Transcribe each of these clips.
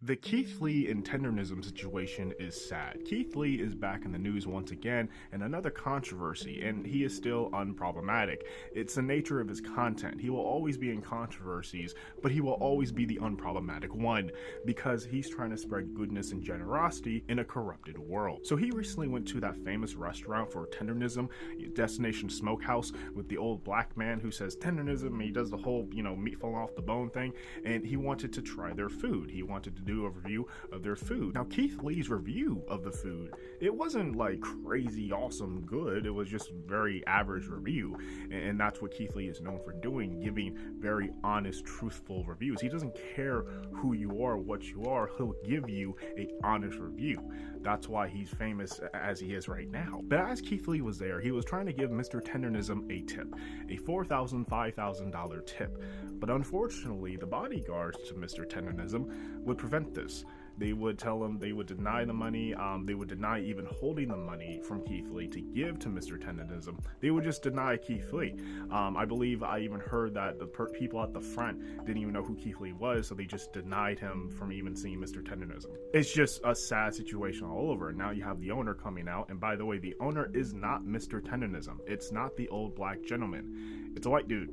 The Keith Lee and Tendernism situation is sad. Keith Lee is back in the news once again in another controversy, and he is still unproblematic. It's the nature of his content. He will always be in controversies, but he will always be the unproblematic one because he's trying to spread goodness and generosity in a corrupted world. So he recently went to that famous restaurant for Tendernism, Destination Smokehouse, with the old black man who says Tendernism, and he does the whole, meat falling off the bone thing, and he wanted to try their food. He wanted to do a review of their food. Now, Keith Lee's review of the food, it wasn't like crazy awesome good. It was just very average review, and that's what Keith Lee is known for doing, giving very honest, truthful reviews. He doesn't care who you are, what you are. He'll give you a honest review. That's why he's famous as he is right now. But as Keith Lee was there, he was trying to give Mr. Tendernism a tip, a $4,000, $5,000 tip. But unfortunately, the bodyguards to Mr. Tendernism would prevent this. They would tell him, they would deny the money, they would deny even holding the money from Keith Lee to give to Mr. Tendernism. They would just deny Keith Lee. I believe I even heard that the people at the front didn't even know who Keith Lee was, so they just denied him from even seeing Mr. Tendernism. It's just a sad situation all over. Now you have the owner coming out, and by the way, the owner is not Mr. Tendernism. It's not the old black gentleman. It's a white dude.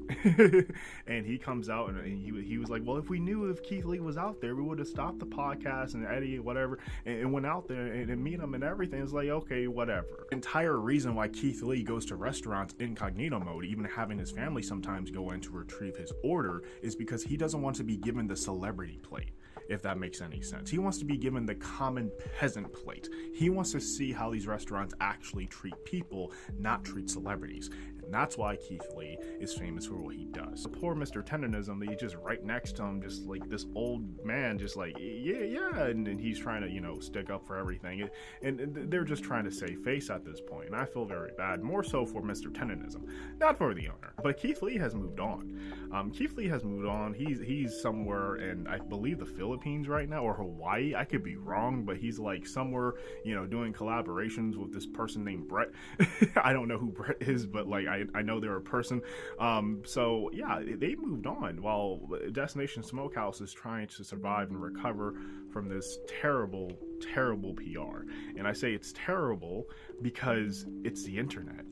And he comes out and he was like, well, if we knew if Keith Lee was out there, we would have stopped the podcast and Eddie, whatever, and went out there and meet him and everything. It's like, okay, whatever. Entire reason why Keith Lee goes to restaurants incognito mode, even having his family sometimes go in to retrieve his order, is because he doesn't want to be given the celebrity plate, if that makes any sense. He wants to be given the common peasant plate. He wants to see how these restaurants actually treat people, not treat celebrities. And that's why Keith Lee is famous for what he does. The poor Mr. Tendernism, he's just right next to him, just like this old man, just like, yeah, and he's trying to, stick up for everything. And they're just trying to save face at this point. And I feel very bad, more so for Mr. Tendernism, not for the owner. But Keith Lee has moved on. Keith Lee has moved on. He's somewhere in, I believe, the Philippines right now, or Hawaii. I could be wrong, but he's like somewhere, doing collaborations with this person named Brett. I don't know who Brett is, but like I know they're a person. So yeah, they moved on while Destination Smokehouse is trying to survive and recover from this terrible PR. And I say it's terrible because it's the internet.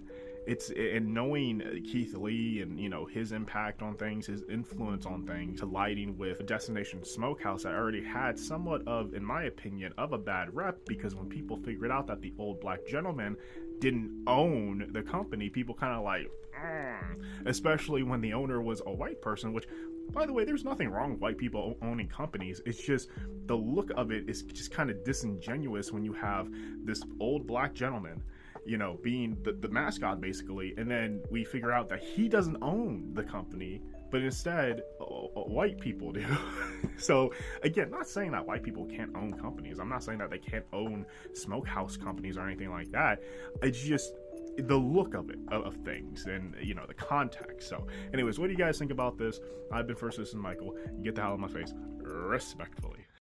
And knowing Keith Lee and his impact on things, his influence on things, colliding with Destination Smokehouse that already had somewhat of, in my opinion, of a bad rep, because when people figured out that the old black gentleman didn't own the company, people kind of like, especially when the owner was a white person, which, by the way, there's nothing wrong with white people owning companies. It's just the look of it is just kind of disingenuous when you have this old black gentleman being the mascot basically, and then we figure out that he doesn't own the company, but instead white people do. So again, not saying that white people can't own companies. I'm not saying that they can't own smokehouse companies or anything like that. It's just the look of it, of things, and the context. So anyways, what do you guys think about this? I've been First Assistant Michael. Get the hell out of my face, respectfully.